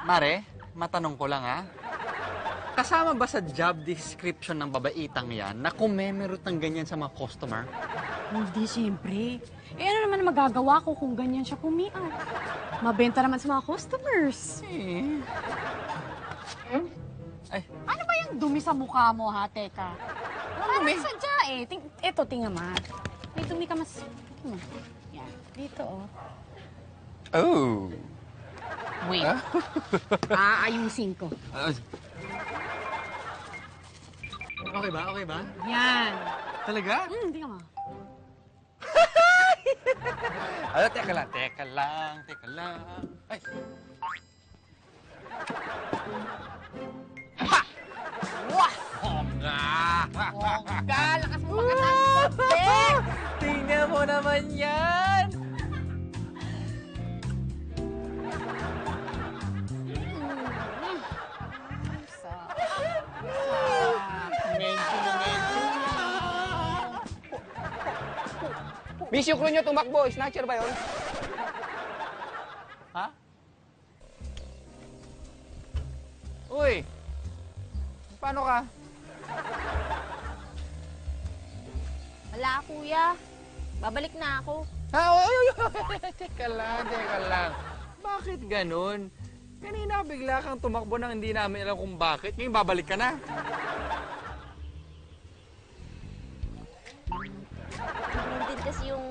Mare, matanong ko lang ha. Kasama ba sa job description ng babaitang yan na kumemerot ng ganyan sa mga customer? Hindi, siyempre. Eh, ano naman magagawa ko kung ganyan siya pumiat? Mabenta naman sa mga customers. Ay, Ano ba yung dumi sa mukha mo, ha? Teka. Parang dumi? sadya eh. Eto, tingnan mo. May dumi ka mas... Yan. Dito, oh. oh. Wait. Aayusin ko. Okay ba? Okay ba? Yan. Talaga? Tingnan mo. Teka lang, teka lang, teka lang. Ay. Ha! Wah! Bongga! Bongga! Lakas mo makatangkot, Tingnan mo naman yan! Miss, yung crew nyo tumakbo. Snatcher ba yun? Ha? Uy! Paano ka? Wala, kuya. Babalik na ako. Ha? Uy! Teka lang, teka lang. Bakit ganun? Kanina bigla kang tumakbo nang hindi namin alam kung bakit. Ngayon babalik ka na. Ganun din kasi yung